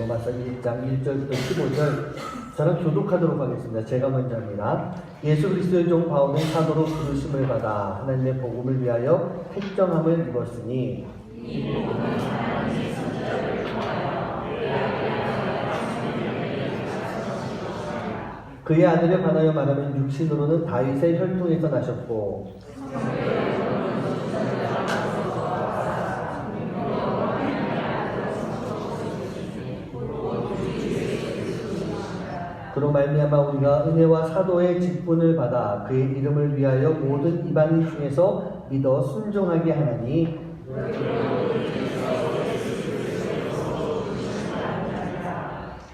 로마서 1장 1절부터 15절 저랑 교독하도록 하겠습니다. 제가 먼저 합니다. 예수 그리스도의 종 바울은 사도로 부르심을 받아 하나님의 복음을 위하여 택정함을 입었으니 그의 아들에 관하여 말하면 육신으로는 다윗의 혈통에서 나셨고 그로 말미암아 우리가 은혜와 사도의 직분을 받아 그의 이름을 위하여 모든 이방인 중에서 믿어 순종하게 하나니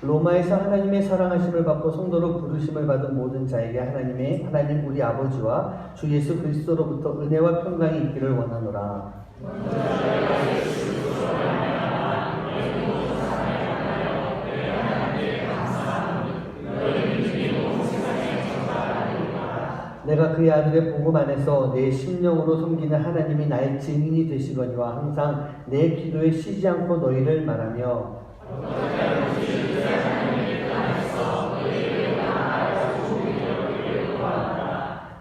로마에서 하나님의 사랑하심을 받고 성도로 부르심을 받은 모든 자에게 하나님 우리 아버지와 주 예수 그리스도로부터 은혜와 평강이 있기를 원하노라. 내가 그의 아들의 복음 안에서 내 심령으로 섬기는 하나님이 나의 증인이 되시거니와 항상 내 기도에 쉬지 않고 너희를 말하며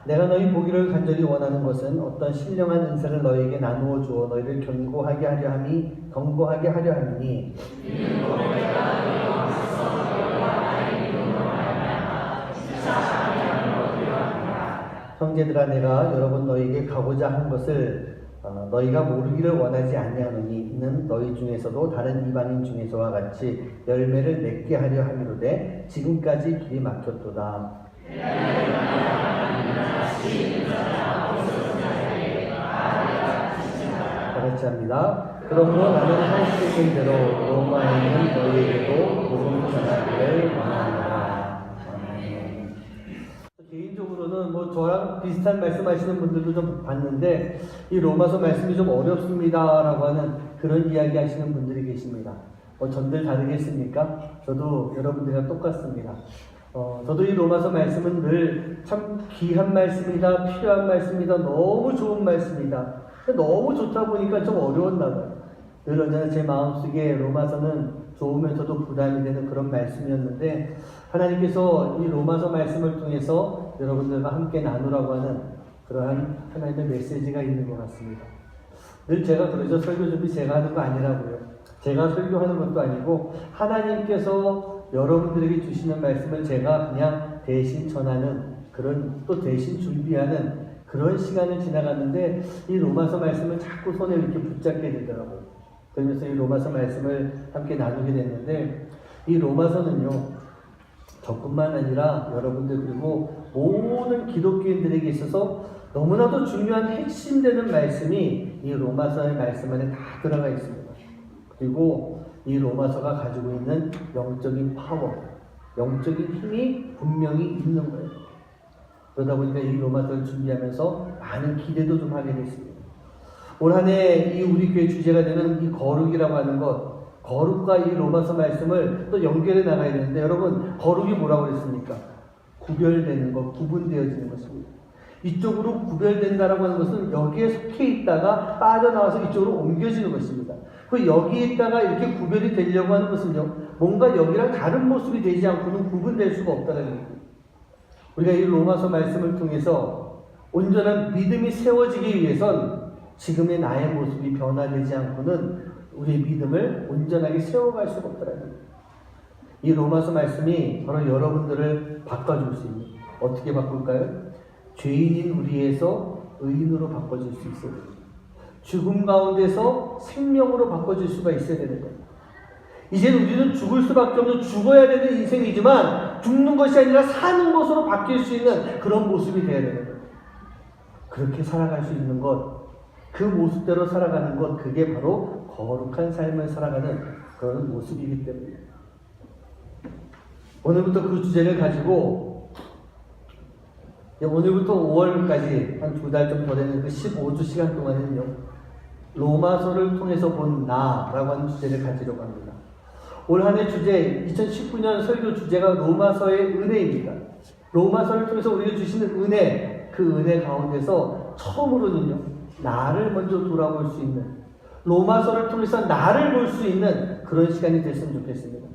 내가 너희 보기를 간절히 원하는 것은 어떤 신령한 은사를 너희에게 나누어 주어 너희를 견고하게 하려 함이니 형제들아 내가 여러 번 너희에게 가고자 한 것을 너희가 모르기를 원하지 아니하노니 이는 너희 중에서도 다른 이방인 중에서와 같이 열매를 맺게 하려 함이로되 지금까지 길이 막혔도다. 다같이 합니다. 그러므로 나는 하시는 대로 로마에 있는 너희에게도 복음 전하기를 원하노라. 아멘. 개인적으로는 저랑 비슷한 말씀하시는 분들도 좀 봤는데 이 로마서 말씀이 좀 어렵습니다라고 하는 그런 이야기 하시는 분들이 계십니다. 전들 다르겠습니까? 저도 여러분들이랑 똑같습니다. 저도 이 로마서 말씀은 늘 참 귀한 말씀이다, 필요한 말씀이다, 너무 좋은 말씀이다. 너무 좋다 보니까 좀 어려웠나 봐요. 늘 언제나 제 마음속에 로마서는 좋으면서도 부담이 되는 그런 말씀이었는데 하나님께서 이 로마서 말씀을 통해서 여러분들과 함께 나누라고 하는 그러한 하나님의 메시지가 있는 것 같습니다. 늘 제가 그러죠. 설교 준비 제가 하는 거 아니라고요. 제가 설교하는 것도 아니고 하나님께서 여러분들에게 주시는 말씀을 제가 그냥 대신 전하는 그런 또 대신 준비하는 그런 시간을 지나갔는데 이 로마서 말씀을 자꾸 손에 이렇게 붙잡게 되더라고요. 그러면서 이 로마서 말씀을 함께 나누게 됐는데 이 로마서는요 저뿐만 아니라 여러분들 그리고 모든 기독교인들에게 있어서 너무나도 중요한 핵심되는 말씀이 이 로마서의 말씀 안에 다 들어가 있습니다. 그리고 이 로마서가 가지고 있는 영적인 파워, 영적인 힘이 분명히 있는 거예요. 그러다 보니까 이 로마서를 준비하면서 많은 기대도 좀 하게 됐습니다. 올 한 해 이 우리 교회 주제가 되는 이 거룩이라고 하는 것, 거룩과 이 로마서 말씀을 또 연결해 나가야 되는데 여러분 거룩이 뭐라고 그랬습니까? 구별되는 것, 구분되어지는 것입니다. 이쪽으로 구별된다라고 하는 것은 여기에 속해 있다가 빠져나와서 이쪽으로 옮겨지는 것입니다. 그 여기에 있다가 이렇게 구별이 되려고 하는 것은요, 뭔가 여기랑 다른 모습이 되지 않고는 구분될 수가 없다는 겁니다. 우리가 이 로마서 말씀을 통해서 온전한 믿음이 세워지기 위해선 지금의 나의 모습이 변화되지 않고는 우리의 믿음을 온전하게 세워갈 수가 없다는 겁니다. 이 로마서 말씀이 바로 여러분들을 바꿔줄 수 있는, 어떻게 바꿀까요? 죄인인 우리에서 의인으로 바꿔줄 수 있어요. 죽음 가운데서 생명으로 바꿔줄 수가 있어야 되는 거예요. 이제 우리는 죽을 수밖에 없는 죽어야 되는 인생이지만 죽는 것이 아니라 사는 것으로 바뀔 수 있는 그런 모습이 되어야 되는 거예요. 그렇게 살아갈 수 있는 것, 그 모습대로 살아가는 것, 그게 바로 거룩한 삶을 살아가는 그런 모습이기 때문에 오늘부터 그 주제를 가지고 오늘부터 5월까지 한 2달 좀 더 되는 그 15주 시간 동안은요 로마서를 통해서 본 나라고 하는 주제를 가지려고 합니다. 올 한 해 주제 2019년 설교 주제가 로마서의 은혜입니다. 로마서를 통해서 우리에게 주시는 은혜, 그 은혜 가운데서 처음으로는요 나를 먼저 돌아볼 수 있는, 로마서를 통해서 나를 볼 수 있는 그런 시간이 됐으면 좋겠습니다.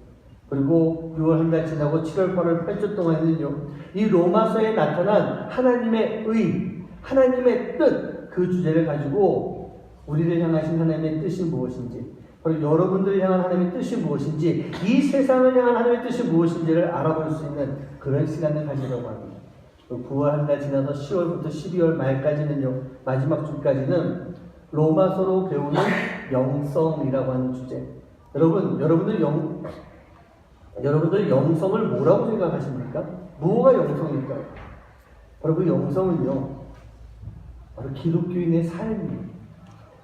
그리고 6월 한 달 지나고 7월, 8월, 8주 동안은요, 이 로마서에 나타난 하나님의 의, 하나님의 뜻, 그 주제를 가지고 우리를 향하신 하나님의 뜻이 무엇인지, 그리고 여러분들을 향한 하나님의 뜻이 무엇인지, 이 세상을 향한 하나님의 뜻이 무엇인지를 알아볼 수 있는 그런 시간을 가지려고 합니다. 9월 한 달 지나서 10월부터 12월 말까지는요, 마지막 주까지는 로마서로 배우는 영성이라고 하는 주제. 여러분들 영성을 뭐라고 생각하십니까? 뭐가 영성일까요? 바로 그 영성은요, 바로 기독교인의 삶이에요.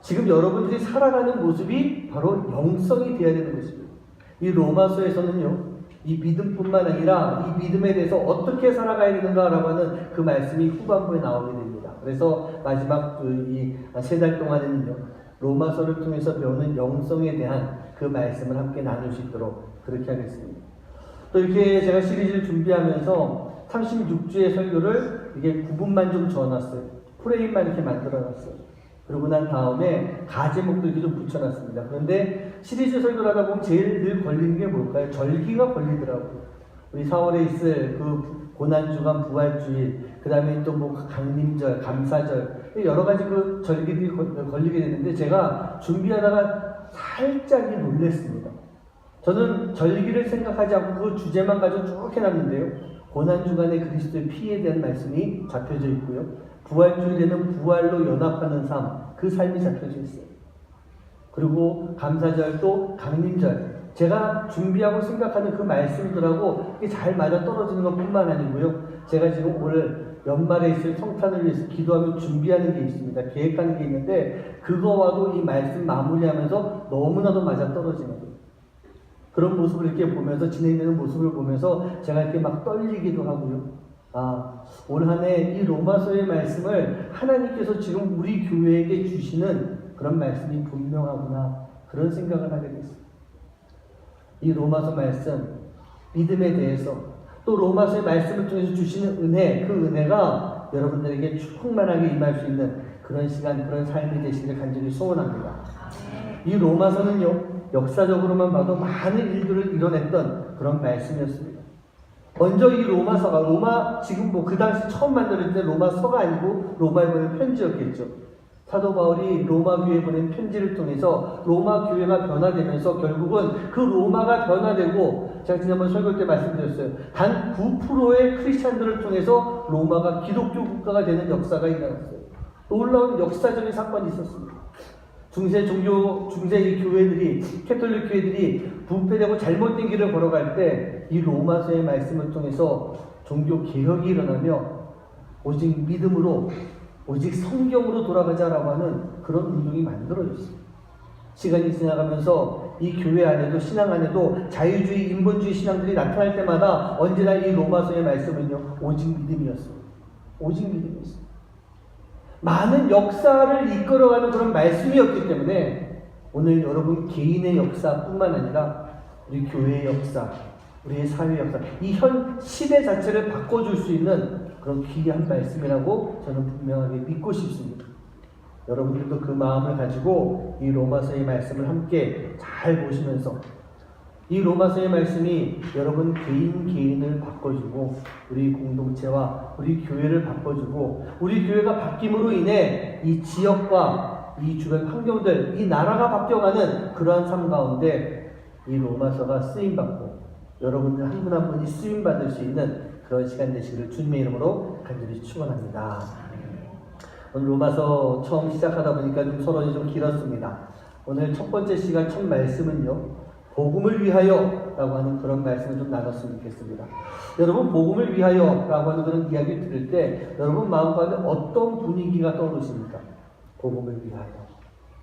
지금 여러분들이 살아가는 모습이 바로 영성이 되어야 되는 것입니다. 이 로마서에서는요, 이 믿음뿐만 아니라 이 믿음에 대해서 어떻게 살아가야 되는가라고 하는 그 말씀이 후반부에 나오게 됩니다. 그래서 마지막 이 3달 동안에는요, 로마서를 통해서 배우는 영성에 대한 그 말씀을 함께 나눌 수 있도록 그렇게 하겠습니다. 또 이렇게 제가 시리즈를 준비하면서 36주의 설교를 이게 9분만 좀 적어놨어요. 프레임만 이렇게 만들어놨어요. 그러고 난 다음에 가제목도 이렇게 좀 붙여놨습니다. 그런데 시리즈 설교를 하다 보면 제일 늘 걸리는 게 뭘까요? 절기가 걸리더라고요. 우리 4월에 있을 그 고난주간 부활주일, 그 다음에 또 뭐 강림절, 감사절, 여러 가지 그 절기들이 걸리게 되는데 제가 준비하다가 살짝이 놀랬습니다. 저는 절기를 생각하지 않고 그 주제만 가지고 쭉 해놨는데요. 고난주간의 그리스도의 피에 대한 말씀이 잡혀져 있고요. 부활주일에는 부활로 연합하는 삶, 그 삶이 잡혀져 있어요. 그리고 감사절도 강림절, 제가 준비하고 생각하는 그 말씀들하고 이게 잘 맞아 떨어지는 것 뿐만 아니고요. 제가 지금 오늘 연말에 있을 성탄을 위해서 기도하며 준비하는 게 있습니다. 계획하는 게 있는데 그거와도 이 말씀 마무리하면서 너무나도 맞아 떨어지는 거예요. 그런 모습을 이렇게 보면서, 진행되는 모습을 보면서 제가 이렇게 막 떨리기도 하고요. 올 한 해 이 로마서의 말씀을 하나님께서 지금 우리 교회에게 주시는 그런 말씀이 분명하구나, 그런 생각을 하게 됐습니다. 이 로마서 말씀, 믿음에 대해서, 또 로마서의 말씀을 통해서 주시는 은혜, 그 은혜가 여러분들에게 충만하게 임할 수 있는 그런 시간, 그런 삶이 되시길 간절히 소원합니다. 이 로마서는요, 역사적으로만 봐도 많은 일들을 이뤄냈던 그런 말씀이었습니다. 먼저 이 로마서가, 지금 뭐 그 당시 처음 만들어질 때 로마서가 아니고 로마에 보낸 편지였겠죠. 사도 바울이 로마 교회에 보낸 편지를 통해서 로마 교회가 변화되면서 결국은 그 로마가 변화되고, 제가 지난번 설교 때 말씀드렸어요. 단 9%의 크리스찬들을 통해서 로마가 기독교 국가가 되는 역사가 일어났어요. 놀라운 역사적인 사건이 있었습니다. 중세 이 교회들이, 캐톨릭 교회들이 부패되고 잘못된 길을 걸어갈 때 이 로마서의 말씀을 통해서 종교 개혁이 일어나며 오직 믿음으로, 오직 성경으로 돌아가자라고 하는 그런 운동이 만들어졌습니다. 시간이 지나가면서 이 교회 안에도, 신앙 안에도 자유주의, 인본주의 신앙들이 나타날 때마다 언제나 이 로마서의 말씀은요, 오직 믿음이었습니다. 오직 믿음이었습니다. 많은 역사를 이끌어가는 그런 말씀이었기 때문에 오늘 여러분 개인의 역사뿐만 아니라 우리 교회의 역사, 우리의 사회의 역사, 이 현 시대 자체를 바꿔줄 수 있는 그런 귀한 말씀이라고 저는 분명하게 믿고 싶습니다. 여러분들도 그 마음을 가지고 이 로마서의 말씀을 함께 잘 보시면서, 이 로마서의 말씀이 여러분 개인을 바꿔주고, 우리 공동체와 우리 교회를 바꿔주고, 우리 교회가 바뀜으로 인해 이 지역과 이 주변 환경들, 이 나라가 바뀌어가는 그러한 삶 가운데 이 로마서가 쓰임받고 여러분들 한 분 한 분이 쓰임받을 수 있는 그런 시간 되시기를 주님의 이름으로 간절히 축원합니다. 오늘 로마서 처음 시작하다 보니까 좀 서론이 좀 길었습니다. 오늘 첫 번째 시간 첫 말씀은요, 복음을 위하여 라고 하는 그런 말씀을 좀 나눴으면 좋겠습니다. 여러분, 복음을 위하여 라고 하는 그런 이야기를 들을 때 여러분 마음 가운데 어떤 분위기가 떠오르십니까? 복음을 위하여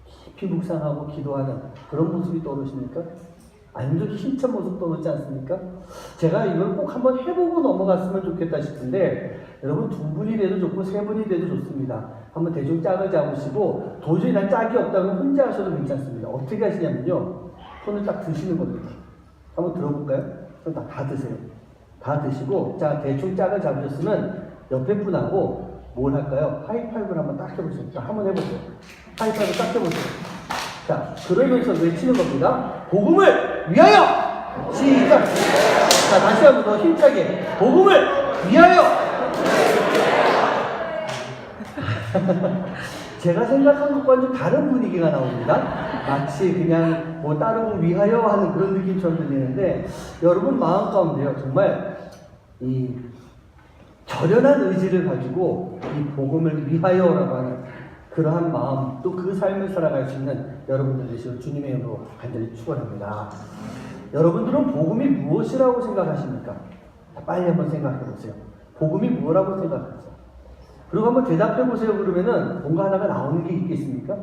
깊이 묵상하고 기도하는 그런 모습이 떠오르십니까? 아니면 좀 힘찬 모습 떠오르지 않습니까? 제가 이걸 꼭 한번 해보고 넘어갔으면 좋겠다 싶은데, 여러분 2분이 돼도 좋고 3분이 돼도 좋습니다. 한번 대충 짝을 잡으시고, 도저히 난 짝이 없다면 혼자 하셔도 괜찮습니다. 어떻게 하시냐면요, 손을 딱 드시는 겁니다. 한번 들어볼까요? 손 다 드세요. 다 드시고, 자, 대충 짝을 잡으셨으면 옆에 분하고 뭘 할까요? 하이파이브를 한번 딱 해보세요. 자, 한번 해보세요. 하이파이브 딱 해보세요. 자, 그러면서 외치는 겁니다. 복음을 위하여! 시작! 자, 다시 한번 더 힘차게. 복음을 위하여! 제가 생각한 것과는 좀 다른 분위기가 나옵니다. 마치 그냥 뭐 따르고 위하여 하는 그런 느낌처럼 들리는데, 여러분 마음 가운데요, 정말 이 결연한 의지를 가지고 이 복음을 위하여라고 하는 그러한 마음, 또 그 삶을 살아갈 수 있는 여러분들 되시길 주님의 이름으로 간절히 축원합니다. 여러분들은 복음이 무엇이라고 생각하십니까? 빨리 한번 생각해 보세요. 복음이 뭐라고 생각하세요? 그리고 한번 대답해 보세요. 그러면은 뭔가 하나가 나오는 게 있겠습니까?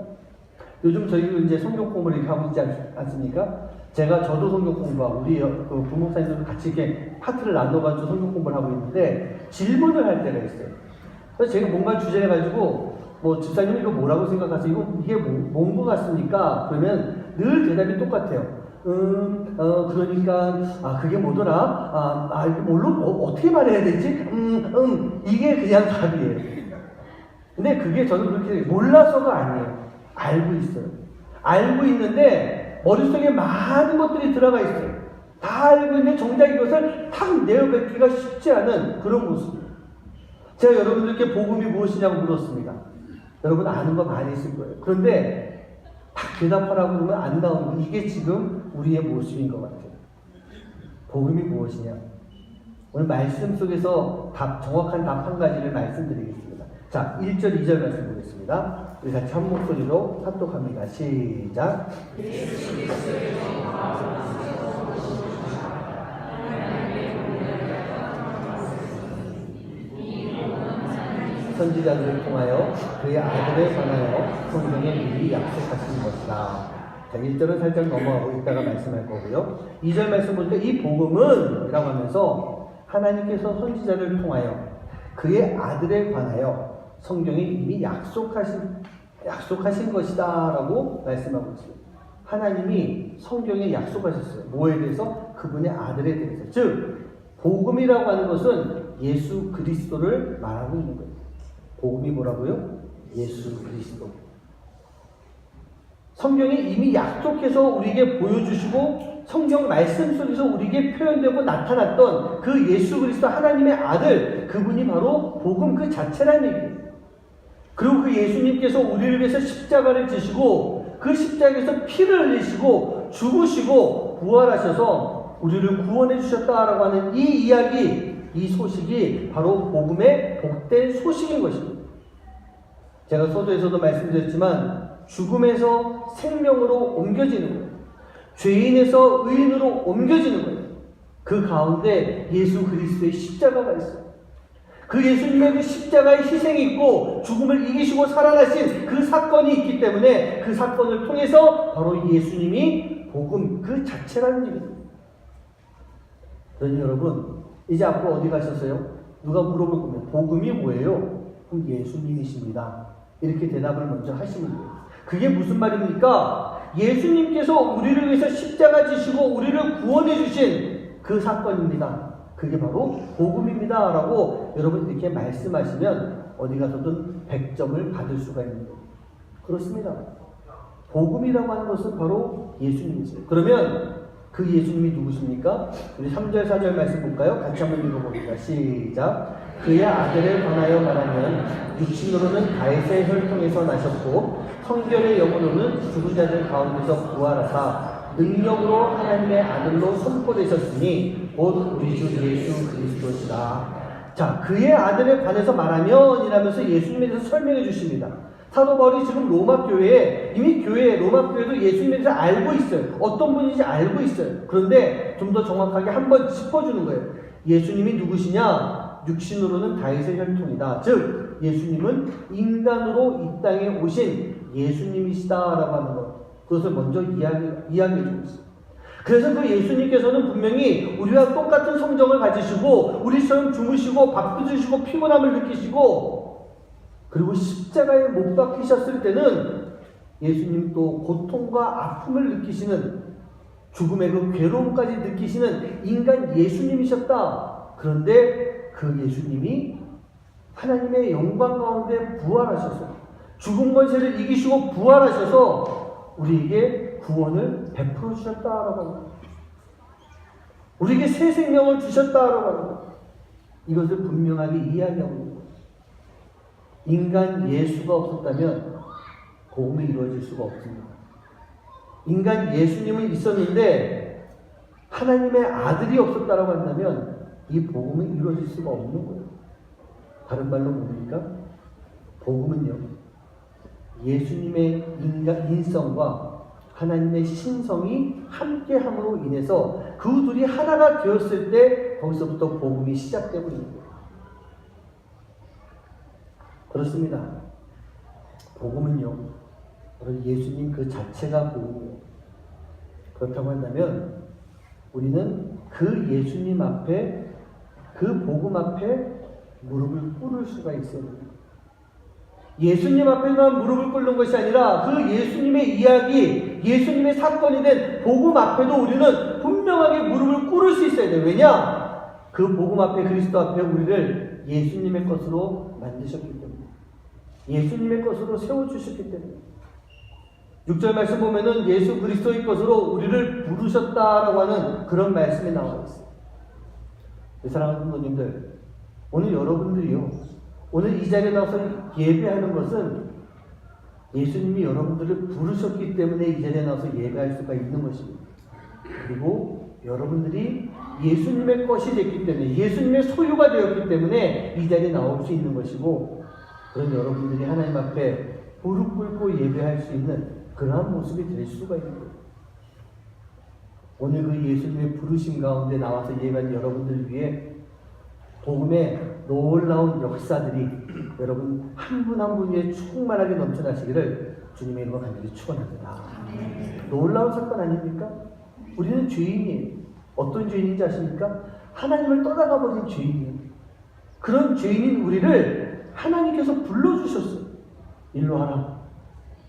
요즘 저희도 이제 성경 공부를 이렇게 하고 있지 않습니까? 저도 성경 공부하고 우리 그 부목사님들도 같이 이렇게 파트를 나눠가지고 성경 공부를 하고 있는데 질문을 할 때가 있어요. 그래서 제가 뭔가 주제를 가지고 뭐 집사님 이거 뭐라고 생각하세요? 이게 뭔 것 같습니까? 그러면 늘 대답이 똑같아요. 그러니까, 그게 뭐더라? 뭘로, 어떻게 말해야 되지? 이게 그냥 답이에요. 근데 그게 저는 그렇게 몰라서가 아니에요. 알고 있어요. 알고 있는데, 머릿속에 많은 것들이 들어가 있어요. 다 알고 있는데, 정작 이것을 탁 내어뱉기가 쉽지 않은 그런 모습이에요. 제가 여러분들께 복음이 무엇이냐고 물었습니다. 여러분 아는 거 많이 있을 거예요. 그런데, 딱 대답하라고 그러면 안 나오는 거. 이게 지금 우리의 모습인 것 같아요. 복음이 무엇이냐? 오늘 말씀 속에서 정확한 답 한 가지를 말씀드리겠습니다. 자, 1절, 2절 말씀 보겠습니다. 우리 같이 한 목소리로 합독합니다. 시작. 선지자들을 통하여 그의 아들에 관하여 성경에 미리 약속하신 것이다. 자, 1절은 살짝 넘어가고 이따가 말씀할 거고요. 2절 말씀 보니까 이 복음은 라고 하면서 하나님께서 선지자를 통하여 그의 아들에 관하여 성경에 이미 약속하신 것이다 라고 말씀하고 있어요. 하나님이 성경에 약속하셨어요. 뭐에 대해서? 그분의 아들에 대해서. 즉 복음이라고 하는 것은 예수 그리스도를 말하고 있는 거예요. 복음이 뭐라고요? 예수 그리스도. 성경이 이미 약속해서 우리에게 보여주시고 성경 말씀 속에서 우리에게 표현되고 나타났던 그 예수 그리스도 하나님의 아들, 그분이 바로 복음 그 자체라는 얘기예요. 그리고 그 예수님께서 우리를 위해서 십자가를 지시고 그 십자가에서 피를 흘리시고 죽으시고 부활하셔서 우리를 구원해 주셨다라고 하는 이 이야기, 이 소식이 바로 복음의 복된 소식인 것입니다. 제가 서두에서도 말씀드렸지만 죽음에서 생명으로 옮겨지는 거예요. 죄인에서 의인으로 옮겨지는 거예요. 그 가운데 예수 그리스도의 십자가가 있어요. 그 예수님의 그 십자가의 희생이 있고 죽음을 이기시고 살아나신 그 사건이 있기 때문에 그 사건을 통해서 바로 예수님이 복음 그 자체라는 얘기입니다. 그러니 여러분 이제 앞으로 어디 가셨어요? 누가 물어볼 거면 복음이 뭐예요? 그럼 예수님이십니다. 이렇게 대답을 먼저 하시면 돼요. 그게 무슨 말입니까? 예수님께서 우리를 위해서 십자가 지시고 우리를 구원해 주신 그 사건입니다. 그게 바로 복음입니다. 라고 여러분 이렇게 말씀하시면 어디 가서든 100점을 받을 수가 있는 거예요. 그렇습니다. 복음이라고 하는 것은 바로 예수님이세요. 그러면 그 예수님이 누구십니까? 우리 3절, 4절 말씀 볼까요? 같이 한번 읽어봅니다. 시작. 그의 아들을 관하여 말하면 육신으로는 다윗의 혈통에서 나셨고 성결의 영으로는 죽은 자들 가운데서 부활하사 능력으로 하나님의 아들로 선포되셨으니 곧 우리 주 예수 그리스도시다. 자, 그의 아들에 관해서 말하면 이라면서 예수님에 대해서 설명해 주십니다. 사도 바울이 지금 로마 교회에 이미 로마 교회도 예수님에 대해서 알고 있어요. 어떤 분인지 알고 있어요. 그런데 좀 더 정확하게 한번 짚어주는 거예요. 예수님이 누구시냐? 육신으로는 다윗의 혈통이다. 즉 예수님은 인간으로 이 땅에 오신 예수님이시다라고 하는 것. 그것을 먼저 이야기해 주고 있어요. 그래서 그 예수님께서는 분명히 우리와 똑같은 성정을 가지시고 우리처럼 주무시고 밥도 주시고 피곤함을 느끼시고 그리고 십자가에 못 박히셨을 때는 예수님 또 고통과 아픔을 느끼시는 죽음의 그 괴로움까지 느끼시는 인간 예수님이셨다. 그런데 그 예수님이 하나님의 영광 가운데 부활하셔서 죽은 권세를 이기시고 부활하셔서 우리에게 구원을 베풀어 주셨다라고 합니다. 우리에게 새 생명을 주셨다라고 합니다. 이것을 분명하게 이야기하고 있는 거예요. 인간 예수가 없었다면 복음이 이루어질 수가 없습니다. 인간 예수님은 있었는데 하나님의 아들이 없었다라고 한다면 이 복음은 이루어질 수가 없는 거예요. 다른 말로 뭡니까? 복음은요, 예수님의 인성과 하나님의 신성이 함께함으로 인해서 그 둘이 하나가 되었을 때 거기서부터 복음이 시작되고 있는 거예요. 그렇습니다. 복음은요, 바로 예수님 그 자체가 복음이에요. 그렇다고 한다면 우리는 그 예수님 앞에, 그 복음 앞에 무릎을 꿇을 수가 있어야 됩니다. 예수님 앞에만 무릎을 꿇는 것이 아니라 그 예수님의 이야기, 예수님의 사건이 된 복음 앞에도 우리는 분명하게 무릎을 꿇을 수 있어야 돼요. 왜냐? 그 복음 앞에, 그리스도 앞에 우리를 예수님의 것으로 만드셨기 때문에, 예수님의 것으로 세워주셨기 때문에. 6절 말씀 보면은 예수 그리스도의 것으로 우리를 부르셨다라고 하는 그런 말씀이 나와 있어요. 사랑하는 부모님들, 오늘 여러분들이요, 오늘 이 자리에 나와서 예배하는 것은 예수님이 여러분들을 부르셨기 때문에 이 자리에 나와서 예배할 수가 있는 것입니다. 그리고 여러분들이 예수님의 것이 됐기 때문에, 예수님의 소유가 되었기 때문에 이 자리에 나올 수 있는 것이고, 그런 여러분들이 하나님 앞에 무릎 꿇고 예배할 수 있는 그러한 모습이 될 수가 있는 거예요. 오늘 그 예수님의 부르심 가운데 나와서 예배한 여러분들 위해 복음의 놀라운 역사들이 여러분 한 분 한 분 위에 충만하게 넘쳐나시기를 주님의 이름으로 간절히 축원합니다. 놀라운 사건 아닙니까? 우리는 죄인이에요. 어떤 죄인인지 아십니까? 하나님을 떠나가 버린 죄인이에요. 그런 죄인인 우리를 하나님께서 불러주셨어요. 일로 와라.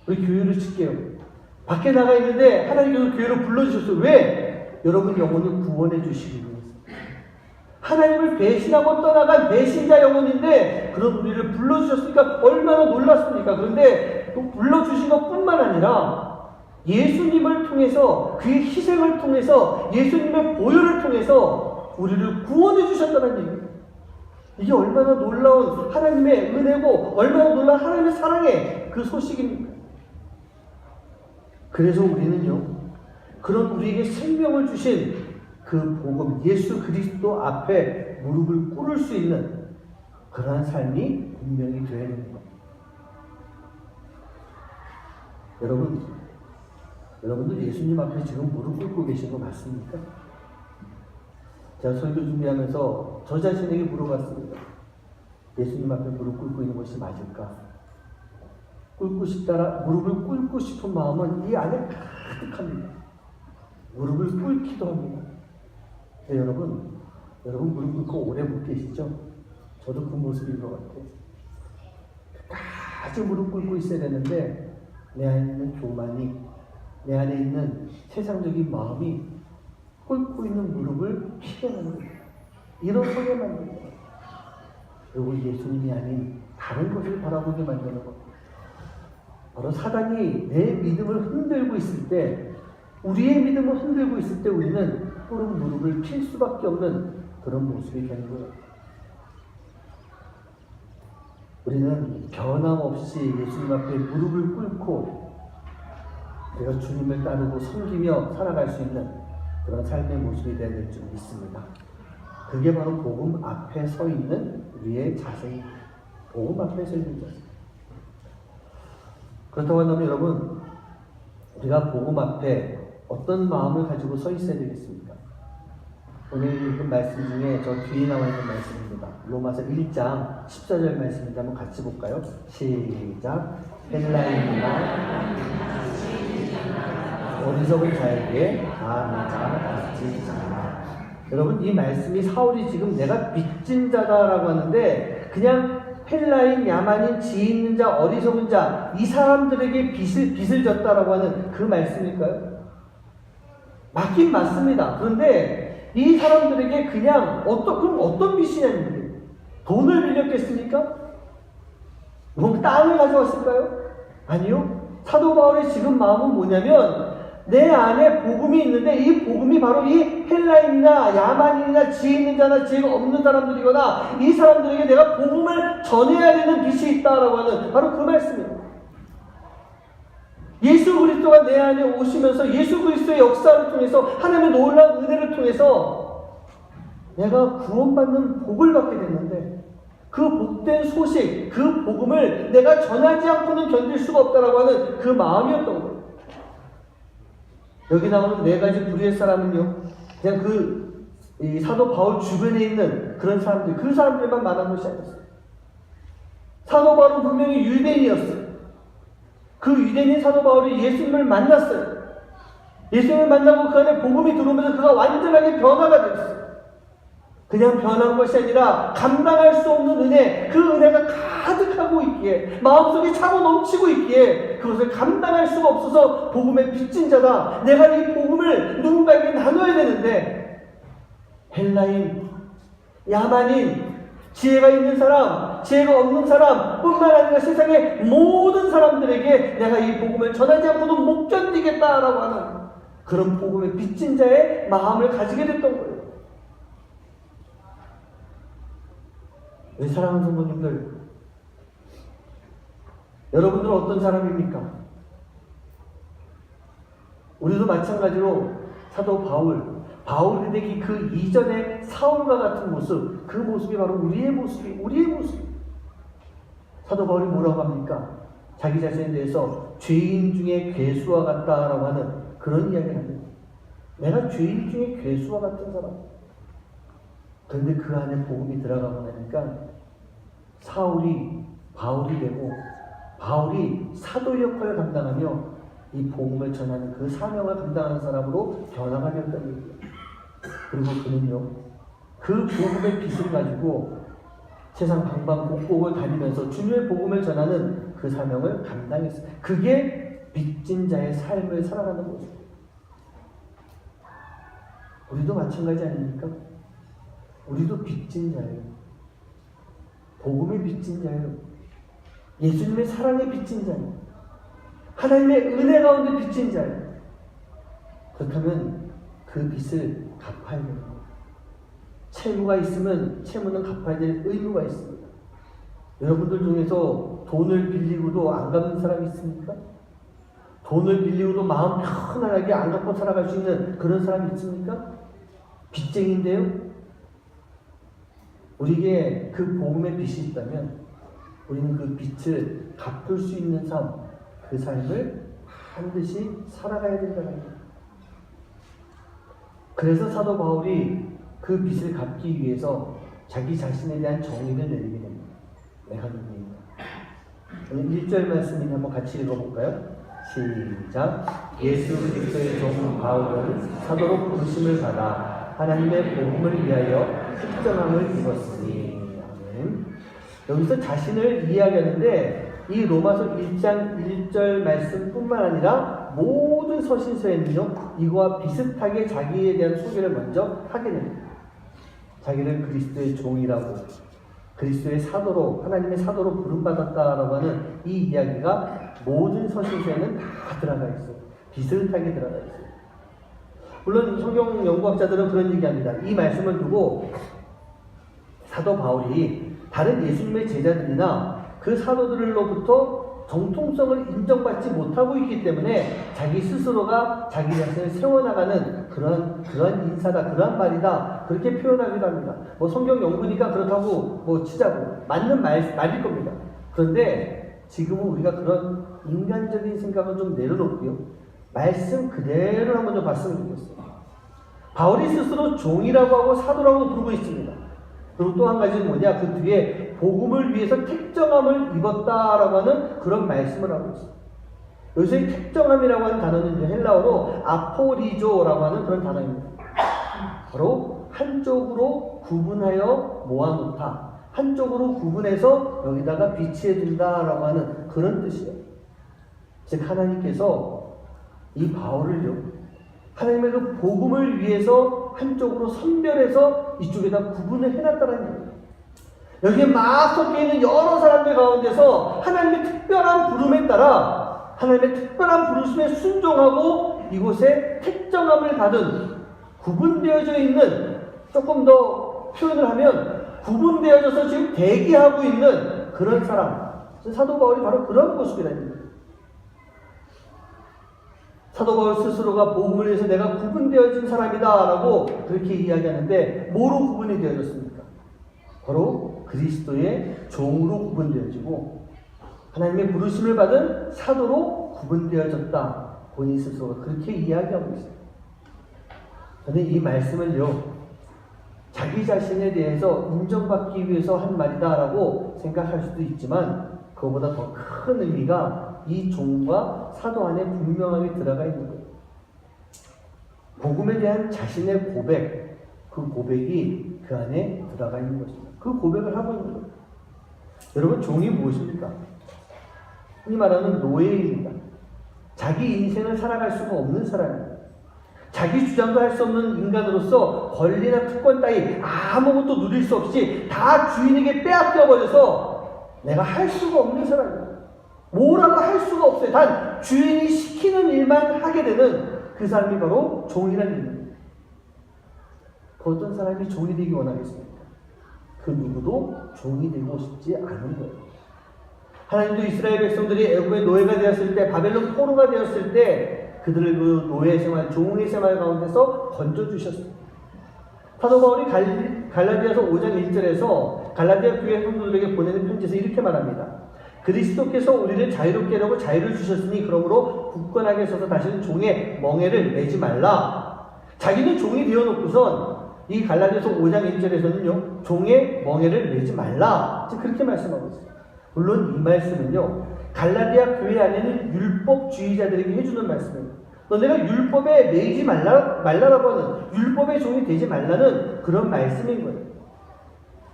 우리 교회를 칠게요. 밖에 나가 있는데 하나님께서 교회로 불러주셨어요. 왜? 여러분 영혼을 구원해 주시기 위해서. 하나님을 배신하고 떠나간 배신자 영혼인데 그런 우리를 불러주셨으니까 얼마나 놀랐습니까? 그런데 또 불러주신 것뿐만 아니라 예수님을 통해서, 그의 희생을 통해서, 예수님의 보혈을 통해서 우리를 구원해 주셨다는 얘기예요. 이게 얼마나 놀라운 하나님의 은혜고 얼마나 놀라운 하나님의 사랑의 그 소식입니까? 그래서 우리는요, 그런 우리에게 생명을 주신 그 복음, 예수 그리스도 앞에 무릎을 꿇을 수 있는 그러한 삶이 분명히 되어야 되는 겁니다. 여러분들 예수님 앞에 지금 무릎 꿇고 계신 거 맞습니까? 제가 설교 준비하면서 저 자신에게 물어봤습니다. 예수님 앞에 무릎 꿇고 있는 것이 맞을까? 무릎을 꿇고 싶은 마음은 이 안에 가득합니다. 무릎을 꿇기도 합니다. 네, 여러분 무릎 꿇고 오래 못 계시죠? 저도 그 모습인 것 같아요. 아주 무릎 꿇고 있어야 되는데 내 안에 있는 교만이, 내 안에 있는 세상적인 마음이 꿇고 있는 무릎을 피게 만듭니다. 일어서게 만듭니다. 그리고 예수님이 아닌 다른 것을 바라보게 만드는 겁니다. 바로 사단이 내 믿음을 흔들고 있을 때, 우리의 믿음을 흔들고 있을 때 우리는 꿇은 무릎을 필 수밖에 없는 그런 모습이 되는 거예요. 우리는 변함없이 예수님 앞에 무릎을 꿇고 내가 주님을 따르고 섬기며 살아갈 수 있는 그런 삶의 모습이 되어야 될 줄 믿습니다. 그게 바로 복음 앞에 서 있는 우리의 자세입니다. 복음 앞에 서 있는 자세. 그렇다고 한다면 여러분, 우리가 복음 앞에 어떤 마음을 가지고 서 있어야 되겠습니까? 오늘 읽은 말씀 중에 저 뒤에 나와 있는 말씀입니다. 로마서 1장 14절 말씀인데 한번 같이 볼까요? 시작. 헬라인이나 어리석은 자에게 아내가 빚진 자라. 여러분, 이 말씀이 사울이 지금 내가 빚진 자다라고 하는데 그냥 헬라인, 야만인, 지혜 있는 자, 어리석은 자, 이 사람들에게 빚을 졌다라고 하는 그 말씀일까요? 맞긴 맞습니다. 그런데 이 사람들에게 그냥 그럼 어떤 빚이냐는 돈을 빌렸겠습니까? 뭐 땅을 가져왔을까요? 아니요. 사도 바울의 지금 마음은 뭐냐면 내 안에 복음이 있는데 이 복음이 바로 이 헬라인이나 야만인이나 지혜 있는 자나 지혜가 없는 사람들이거나 이 사람들에게 내가 복음을 전해야 되는 빛이 있다라고 하는 바로 그 말씀이에요. 예수 그리스도가 내 안에 오시면서 예수 그리스도의 역사를 통해서 하나님의 놀라운 은혜를 통해서 내가 구원받는 복을 받게 됐는데 그 복된 소식, 그 복음을 내가 전하지 않고는 견딜 수가 없다라고 하는 그 마음이었던 거예요. 여기 나오는 네 가지 부류의 사람은요, 그냥 이 사도 바울 주변에 있는 그런 사람들, 그 사람들만 말한 것이 아니었어요. 사도 바울은 분명히 유대인이었어요. 그 유대인인 사도 바울이 예수님을 만났어요. 예수님을 만나고 그 안에 복음이 들어오면서 그가 완전하게 변화가 되었어요. 그냥 변한 것이 아니라 감당할 수 없는 은혜, 그 은혜가 가득하고 있기에, 마음속에 차고 넘치고 있기에 그것을 감당할 수가 없어서 복음의 빚진 자다. 내가 이 복음을 누군가에게 나눠야 되는데 헬라인, 야만인, 지혜가 있는 사람, 지혜가 없는 사람 뿐만 아니라 세상의 모든 사람들에게 내가 이 복음을 전하지 않고도 못 견디겠다라고 하는 그런 복음의 빚진 자의 마음을 가지게 됐던 거예요. 우리 사랑하는 성도님들, 여러분들은 어떤 사람입니까? 우리도 마찬가지로 사도 바울에게 그 이전의 사울과 같은 모습, 그 모습이 바로 우리의 모습. 사도 바울이 뭐라고 합니까? 자기 자신에 대해서 죄인 중에 괴수와 같다라고 하는 그런 이야기를 합니다. 내가 죄인 중에 괴수와 같은 사람. 그런데 그 안에 복음이 들어가고 나니까 사울이 바울이 되고 바울이 사도 역할을 감당하며 이 복음을 전하는 그 사명을 감당하는 사람으로 변화가 되었다는 얘기예요. 그리고 그는요, 그 복음의 빛을 가지고 세상 방방곡곡을 다니면서 주님의 복음을 전하는 그 사명을 감당했어요. 그게 빚진 자의 삶을 살아가는 모습이에요. 우리도 마찬가지 아닙니까? 우리도 빚진 자예요. 복음의 빚진 자예요. 예수님의 사랑의 빚진 자예요. 하나님의 은혜 가운데 빚진 자예요. 그렇다면 그 빚을 갚아야 됩니다. 채무가 있으면 채무는 갚아야 될 의무가 있습니다. 여러분들 중에서 돈을 빌리고도 안 갚는 사람이 있습니까? 돈을 빌리고도 마음 편안하게 안 갚고 살아갈 수 있는 그런 사람이 있습니까? 빚쟁이인데요? 우리에게 그 복음의 빚이 있다면 우리는 그 빚을 갚을 수 있는 삶, 그 삶을 반드시 살아가야 된다는 거예요. 그래서 사도 바울이 그 빚을 갚기 위해서 자기 자신에 대한 정의를 내리게 됩니다. 내가 누구인가? 오늘 1절 말씀을 한번 같이 읽어볼까요? 시작. 예수 그리스도의 종 바울은 사도로 부르심을 받아 하나님의 복음을 위하여 특정함을 입었으니. 아멘. 여기서 자신을 이야기하는데 이 로마서 1장 1절 말씀뿐만 아니라 모든 서신서에는요, 이거와 비슷하게 자기에 대한 소개를 먼저 하게 됩니다. 자기를 그리스도의 종이라고, 그리스도의 사도로, 하나님의 사도로 부름받았다라고 하는 이 이야기가 모든 서신서에는 다 들어가 있어요. 비슷하게 들어가 있어요. 물론 성경 연구학자들은 그런 얘기합니다. 이 말씀을 두고 사도 바울이 다른 예수님의 제자들이나 그 사도들로부터 정통성을 인정받지 못하고 있기 때문에 자기 스스로가 자기 자신을 세워나가는 그런 인사다, 그런 말이다, 그렇게 표현하기도 합니다. 뭐 성경 연구니까 그렇다고 뭐 치자고 맞는 말일 겁니다. 그런데 지금은 우리가 그런 인간적인 생각은 좀 내려놓고요, 말씀 그대로 한번 좀 봤으면 좋겠어요. 바울이 스스로 종이라고 하고 사도라고 부르고 있습니다. 그리고 또 한 가지는 뭐냐, 그 뒤에 복음을 위해서 택정함을 입었다라고 하는 그런 말씀을 하고 있어요. 여기서 이 택정함이라고 하는 단어는 헬라어로 아포리조라고 하는 그런 단어입니다. 바로 한쪽으로 구분하여 모아놓다, 한쪽으로 구분해서 여기다가 비치해 둔다라고 하는 그런 뜻이에요. 즉 하나님께서 이 바울을요, 하나님의 그 복음을 위해서 한쪽으로 선별해서 이쪽에다 구분을 해놨다는 얘기예요. 여기에 막 섞여있는 여러 사람들 가운데서 하나님의 특별한 부름에 따라 하나님의 특별한 부르심에 순종하고 이곳에 특정함을 받은 구분되어져 있는, 조금 더 표현을 하면 구분되어져서 지금 대기하고 있는 그런 사람, 사도 바울이 바로 그런 모습이라는 거예요. 사도 바울 스스로가 복음을 위해서 내가 구분되어진 사람이다 라고 그렇게 이야기하는데, 뭐로 구분이 되어졌습니까? 바로 그리스도의 종으로 구분되어지고 하나님의 부르심을 받은 사도로 구분되어졌다. 본인 스스로가 그렇게 이야기하고 있어요. 저는 이 말씀을요, 자기 자신에 대해서 인정받기 위해서 한 말이다 라고 생각할 수도 있지만, 그거보다 더 큰 의미가 이 종과 사도 안에 분명하게 들어가 있는 거예요. 복음에 대한 자신의 고백, 그 고백이 그 안에 들어가 있는 것입니다. 그 고백을 하고 있는 거예요. 여러분, 종이 무엇입니까? 흔히 말하는 노예입니다. 자기 인생을 살아갈 수가 없는 사람입니다. 자기 주장도 할 수 없는 인간으로서 권리나 특권 따위 아무것도 누릴 수 없이 다 주인에게 빼앗겨 버려서 내가 할 수가 없는 사람입니다. 뭐라고 할 수가 없어요. 단 주인이 시키는 일만 하게 되는 그 사람이 바로 종이라는 일입니다. 그 어떤 사람이 종이 되기 원하겠습니까? 그 누구도 종이 되고 싶지 않은 거예요. 하나님도 이스라엘 백성들이 애굽의 노예가 되었을 때, 바벨론 포로가 되었을 때 그들을 그 노예 생활, 종의 생활 가운데서 건져주셨습니다. 사도 바울이 갈라디아서 5장 1절에서 갈라디아 교회 성도들에게 보내는 편지에서 이렇게 말합니다. 그리스도께서 우리를 자유롭게 하려고 자유를 주셨으니 그러므로 굳건하게 서서 다시는 종의 멍에를 매지 말라. 자기는 종이 되어놓고선 이 갈라디아서 5장 1절에서는요, 종의 멍에를 매지 말라. 그렇게 말씀하고 있어요. 물론 이 말씀은요, 갈라디아 교회 안에는 율법주의자들에게 해주는 말씀입니다. 너네가 율법에 매이지 말라라고 하는, 율법의 종이 되지 말라는 그런 말씀인 거예요.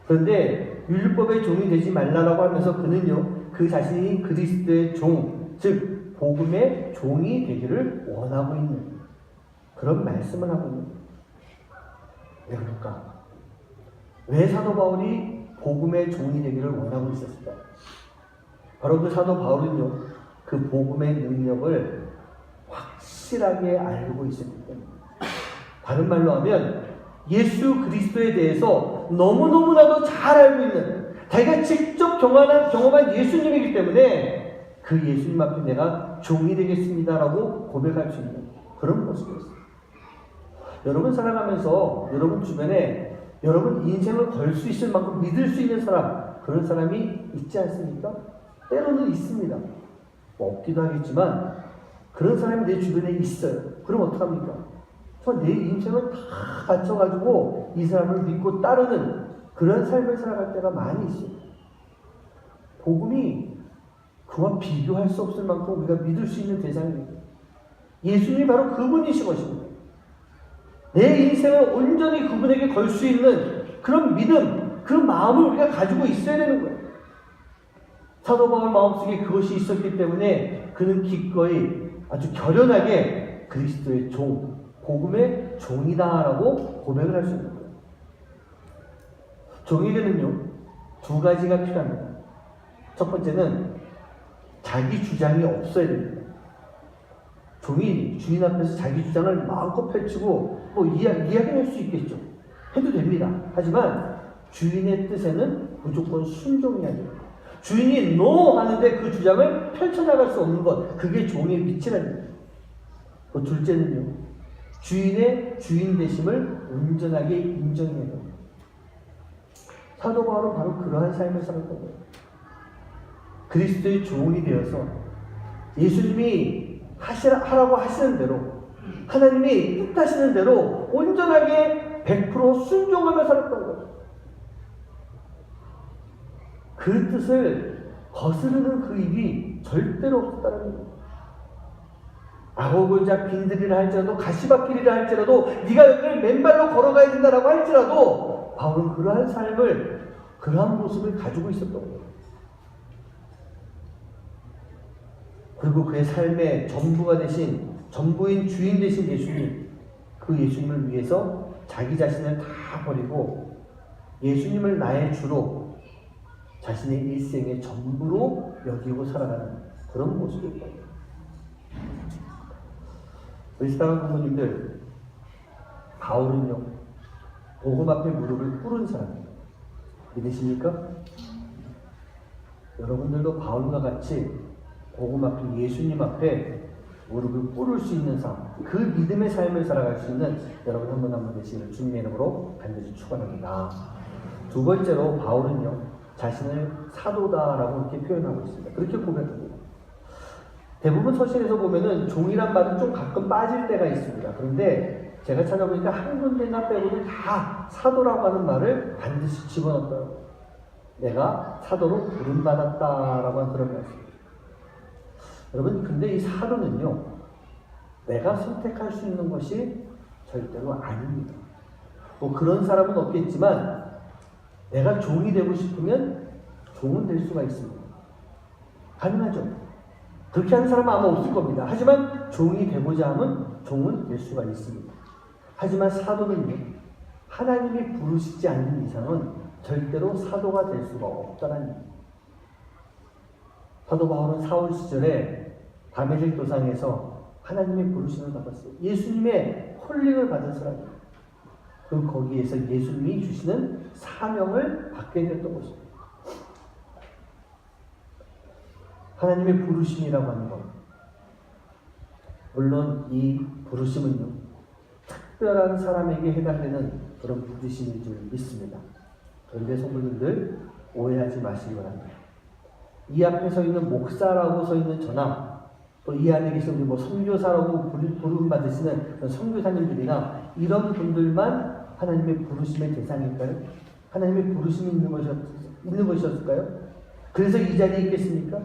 그런데 율법의 종이 되지 말라라고 하면서 그는요, 그 자신이 그리스도의 종, 즉 복음의 종이 되기를 원하고 있는 그런 말씀을 하고 있는 거예요. 왜 그럴까? 왜 사도 바울이 복음의 종이 되기를 원하고 있었을까? 바로 그 사도 바울은요, 그 복음의 능력을 확실하게 알고 있었기 때문에, 다른 말로 하면 예수 그리스도에 대해서 너무너무나도 잘 알고 있는, 자기가 직접 경험한 예수님이기 때문에 그 예수님 앞에 내가 종이 되겠습니다라고 고백할 수 있는 그런 모습이었어요. 여러분 살아가면서 여러분 주변에 여러분 인생을 걸 수 있을 만큼 믿을 수 있는 사람, 그런 사람이 있지 않습니까? 때로는 있습니다. 뭐 없기도 하겠지만 그런 사람이 내 주변에 있어요. 그럼 어떡합니까? 내 인생을 다 바쳐가지고 이 사람을 믿고 따르는 그런 삶을 살아갈 때가 많이 있어요. 복음이 그와 비교할 수 없을 만큼 우리가 믿을 수 있는 대상입니다. 예수님이 바로 그분이신 것입니다. 내 인생을 온전히 그분에게 걸 수 있는 그런 믿음, 그런 마음을 우리가 가지고 있어야 되는 거예요. 사도 바울 마음속에 그것이 있었기 때문에 그는 기꺼이 아주 결연하게 그리스도의 종, 복음의 종이다라고 고백을 할 수 있는 거예요. 종에게는요, 두 가지가 필요합니다. 첫 번째는 자기 주장이 없어야 됩니다. 종이 주인 앞에서 자기 주장을 마음껏 펼치고 이야기할 수 있겠죠. 해도 됩니다. 하지만 주인의 뜻에는 무조건 순종해야 돼요. 주인이 NO 하는데 그 주장을 펼쳐나갈 수 없는 것, 그게 종의 위치라는 거예요. 그 둘째는요, 주인의 주인 되심을 온전하게 인정해야 돼요. 사도 바울은 바로 그러한 삶을 살았던 거예요. 그리스도의 종이 되어서 예수님이 하라고 하시는 대로, 하나님이 뜻하시는 대로 온전하게 100% 순종하며 살았던 거예요. 그 뜻을 거스르는 그 일이 절대로 없었다는 거예요. 악어굴자 빈들이라 할지라도 가시밭길이라 할지라도 네가 여기를 맨발로 걸어가야 된다라고 할지라도 바울은 그러한 삶을, 그러한 모습을 가지고 있었던 거예요. 그리고 그의 삶의 전부가 되신, 전부인 주인 되신 예수님, 그 예수님을 위해서 자기 자신을 다 버리고 예수님을 나의 주로 자신의 일생의 전부로 여기고 살아가는 그런 모습일 거예요. 우리 사랑하는 부모님들, 바울은요, 복음 앞에 무릎을 꿇은 사람이에요. 믿으십니까? 여러분들도 바울과 같이 복음 앞에, 예수님 앞에 무릎을 꿇을 수 있는 삶, 그 믿음의 삶을 살아갈 수 있는 여러분 한 분 한 분 되시기를 주님의 이름으로 반드시 축원합니다. 두 번째로 바울은요, 자신을 사도다라고 이렇게 표현하고 있습니다. 그렇게 고백합니다. 대부분 서신에서 보면은 종이란 말은 좀 가끔 빠질 때가 있습니다. 그런데 제가 찾아보니까 한 군데나 빼고는 다 사도라고 하는 말을 반드시 집어넣었더라고요. 내가 사도로 부름받았다라고 하는 그런 말씀입니다. 여러분, 근데 이 사도는요, 내가 선택할 수 있는 것이 절대로 아닙니다. 뭐 그런 사람은 없겠지만 내가 종이 되고 싶으면 종은 될 수가 있습니다. 가능하죠. 그렇게 하는 사람은 아마 없을 겁니다. 하지만 종이 되고자 하면 종은 될 수가 있습니다. 하지만 사도는요, 하나님이 부르시지 않는 이상은 절대로 사도가 될 수가 없다는 얘기입니다. 사도 바울은 사울 시절에 다메섹 도상에서 하나님의 부르심을 받았어요. 예수님의 콜링을 받은 사람이에요. 그럼 거기에서 예수님이 주시는 사명을 받게 됐던 것입니다. 하나님의 부르심이라고 하는 것, 물론 이 부르심은요, 특별한 사람에게 해당되는 그런 부르심일 줄 믿습니다. 그런데 성도님들, 오해하지 마시기 바랍니다. 이 앞에 서 있는 목사라고 서 있는 저나, 또 이 안에 계신 뭐 선교사라고 부름 받으시는 선교사님들이나 이런 분들만 하나님의 부르심의 대상일까요? 하나님의 부르심이 있는 것이었을까요? 그래서 이 자리에 있겠습니까?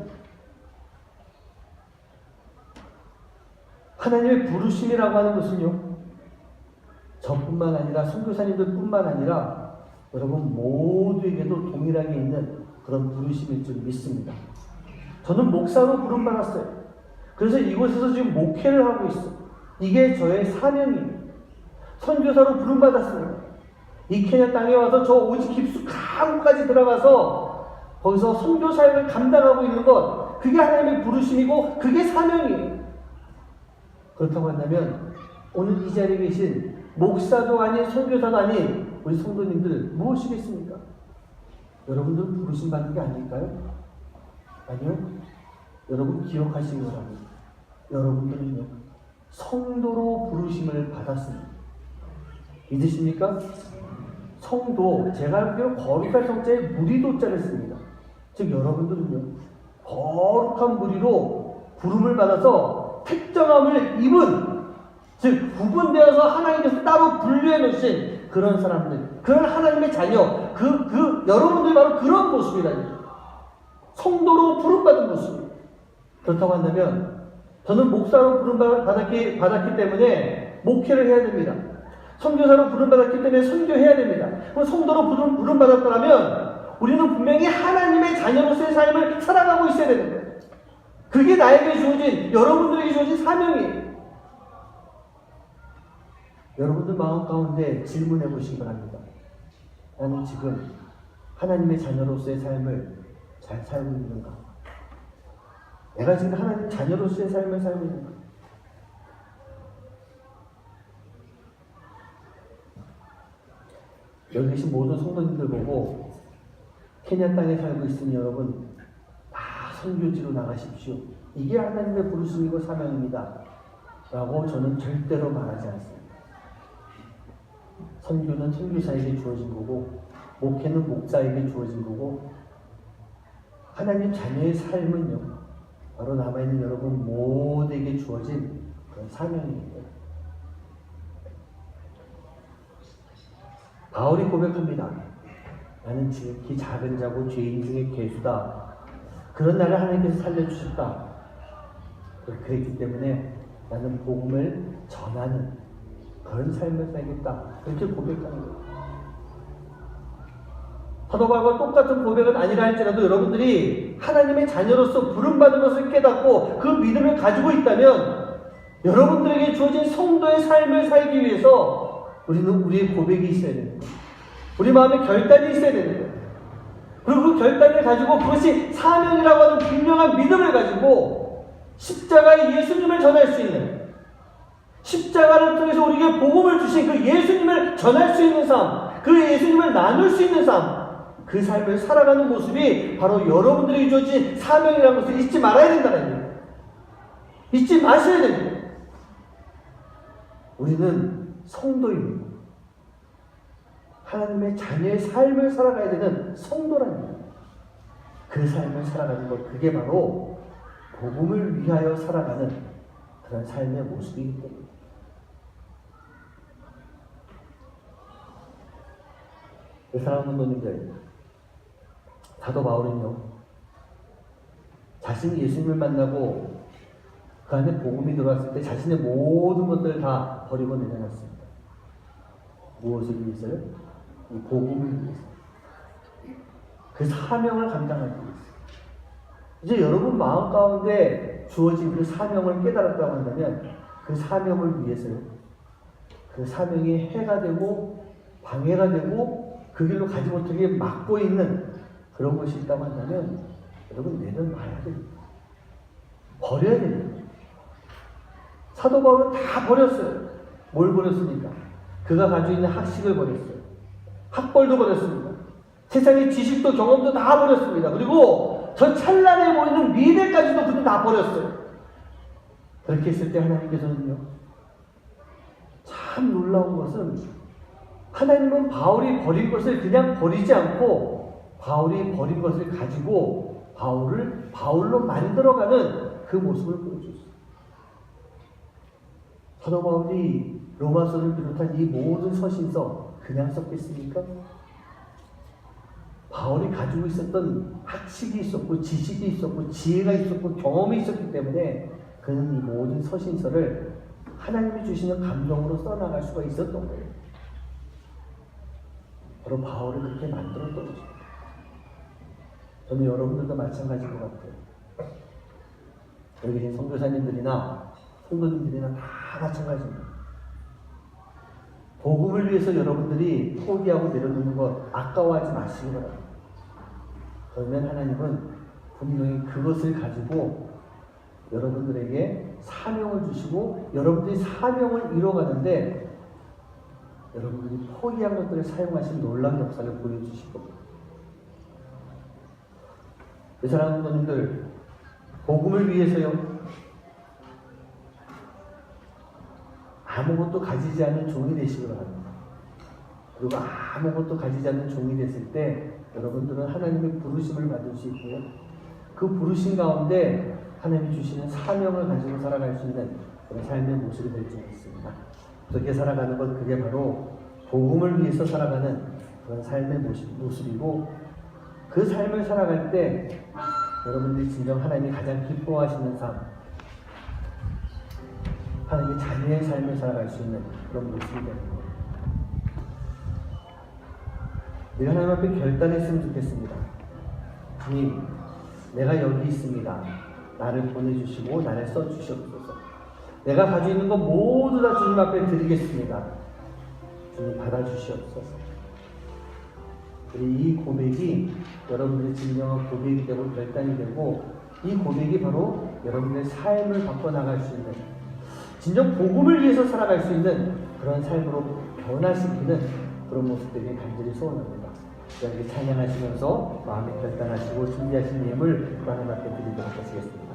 하나님의 부르심이라고 하는 것은요, 저뿐만 아니라 선교사님들뿐만 아니라 여러분 모두에게도 동일하게 있는 그런 부르심일 줄 믿습니다. 저는 목사로 부름받았어요. 그래서 이곳에서 지금 목회를 하고 있어요. 이게 저의 사명이에요. 선교사로 부름받았어요. 이 케냐 땅에 와서 저 오직 깊숙한 곳까지 들어가서 거기서 선교 사역을 감당하고 있는 것, 그게 하나님의 부르심이고 그게 사명이에요. 그렇다고 한다면 오늘 이 자리에 계신 목사도 아닌 선교사도 아닌 우리 성도님들 무엇이겠습니까? 여러분들 부르심 받는 게 아닐까요? 아니요. 여러분 기억하시기 바랍니다. 여러분들은요, 성도로 부르심을 받았습니다. 믿으십니까? 성도, 제가 알기로 거룩한 성자에 무리도자를 씁니다. 즉 여러분들은요, 거룩한 무리로 부름을 받아서 특정함을 입은, 즉 구분되어서 하나님께서 따로 분류해 놓으신 그런 사람들, 그런 하나님의 자녀, 여러분들이 바로 그런 모습이라니, 성도로 부름받은 모습. 그렇다고 한다면 저는 목사로 부름받았기 때문에 목회를 해야 됩니다. 선교사로 부름받았기 때문에 선교해야 됩니다. 그럼 성도로 부름받았다면 우리는 분명히 하나님의 자녀로서의 삶을 살아가고 있어야 되는 거예요. 그게 나에게 주어진, 여러분들에게 주어진 사명이에요. 여러분들 마음 가운데 질문해 보시기 바랍니다. 나는 지금 하나님의 자녀로서의 삶을 잘 살고 있는가? 내가 지금 하나님 자녀로서의 삶을 살고 있는가? 여기 계신 모든 성도님들 보고 케냐 땅에 살고 있으니 여러분 다 선교지로 나가십시오. 이게 하나님의 부르심이고 사명입니다. 라고 저는 절대로 말하지 않습니다. 선교는 선교사에게 주어진 거고, 목회는 목사에게 주어진 거고, 하나님 자녀의 삶은요, 바로 남아있는 여러분 모두에게 주어진 그런 사명입니다. 바울이 고백합니다. 나는 지극히 작은 자고 죄인 중에 괴수다. 그런 나를 하나님께서 살려주셨다. 그랬기 때문에 나는 복음을 전하는 그런 삶을 살겠다. 그렇게 고백하는 거예요. 사도 바울과 똑같은 고백은 아니라 할지라도 여러분들이 하나님의 자녀로서 부름받은 것을 깨닫고 그 믿음을 가지고 있다면 여러분들에게 주어진 성도의 삶을 살기 위해서 우리는 우리의 고백이 있어야 되는 거예요. 우리 마음에 결단이 있어야 되는 거예요. 그리고 그 결단을 가지고 그것이 사명이라고 하는 분명한 믿음을 가지고 십자가의 예수님을 전할 수 있는, 십자가를 통해서 우리에게 복음을 주신 그 예수님을 전할 수 있는 삶, 그 예수님을 나눌 수 있는 삶, 그 삶을 살아가는 모습이 바로 여러분들에게 주어진 사명이라는 것을 잊지 말아야 된다는 거예요. 잊지 마셔야 됩니다. 우리는 성도입니다. 하나님의 자녀의 삶을 살아가야 되는 성도라는 거예요. 그 삶을 살아가는 것, 그게 바로 복음을 위하여 살아가는 그런 삶의 모습이기 때문에. 사랑하는 성도님들, 사도 바울은요, 자신이 예수님을 만나고 그 안에 복음이 들어왔을 때 자신의 모든 것들을 다 버리고 내려놨습니다. 무엇을 위해서요? 이 복음을 위해서. 그 사명을 감당하기 위해서. 이제 여러분 마음 가운데 주어진 그 사명을 깨달았다고 한다면 그 사명을 위해서요. 그 사명이 해가 되고 방해가 되고 그 길로 가지 못하게 막고 있는 그런 것이 있다고 한다면 여러분 내려놔야 됩니다. 버려야 됩니다. 사도 바울은 다 버렸어요. 뭘 버렸습니까? 그가 가지고 있는 학식을 버렸어요. 학벌도 버렸습니다. 세상의 지식도 경험도 다 버렸습니다. 그리고 저 찬란해 보이는 미래까지도 그도 다 버렸어요. 그렇게 했을 때 하나님께서는요, 참 놀라운 것은 하나님은 바울이 버린 것을 그냥 버리지 않고 바울이 버린 것을 가지고 바울을 바울로 만들어가는 그 모습을 보여줬어요. 사도 바울이 로마서를 비롯한 이 모든 서신서 그냥 썼겠습니까? 바울이 가지고 있었던 학식이 있었고 지식이 있었고 지혜가 있었고 경험이 있었기 때문에 그는 이 모든 서신서를 하나님이 주시는 감동으로 써나갈 수가 있었던 거예요. 바로 바울을 그렇게 만들었던 것입니다. 저는 여러분들도 마찬가지일 것 같아요. 여기 계신 선교사님들이나 성도님들이나 다 마찬가지입니다. 복음을 위해서 여러분들이 포기하고 내려놓는 것 아까워하지 마시기 바랍니다. 그러면 하나님은 분명히 그것을 가지고 여러분들에게 사명을 주시고 여러분들이 사명을 이뤄가는데 여러분들이 포기한 것들을 사용하신 놀라운 역사를 보여주실 겁니다. 사랑하는 분들, 복음을 위해서요, 아무것도 가지지 않는 종이 되시기 바랍니다. 그리고 아무것도 가지지 않는 종이 됐을 때 여러분들은 하나님의 부르심을 받을 수 있고요. 그 부르심 가운데 하나님이 주시는 사명을 가지고 살아갈 수 있는 그런 삶의 모습이 될 줄 믿습니다. 그렇게 살아가는 것, 그게 바로 복음을 위해서 살아가는 그런 삶의 모습이고 그 삶을 살아갈 때 여러분들이 진정 하나님이 가장 기뻐하시는 삶, 하나님의 자녀의 삶을 살아갈 수 있는 그런 모습이 되는 거예요. 내가 하나님 앞에 결단했으면 좋겠습니다. 주님, 내가 여기 있습니다. 나를 보내주시고 나를 써주시옵소서. 내가 가지고 있는 것 모두 다 주님 앞에 드리겠습니다. 주님 받아주시옵소서. 이 고백이 여러분들의 진정한 고백이 되고 결단이 되고 이 고백이 바로 여러분의 삶을 바꿔나갈 수 있는 진정 복음을 위해서 살아갈 수 있는 그런 삶으로 변화시키는 그런 모습들이 간절히 소원합니다. 이렇게 찬양하시면서 마음에 결단하시고 준비하신 예물 하나님 앞에 드리도록 하시겠습니다.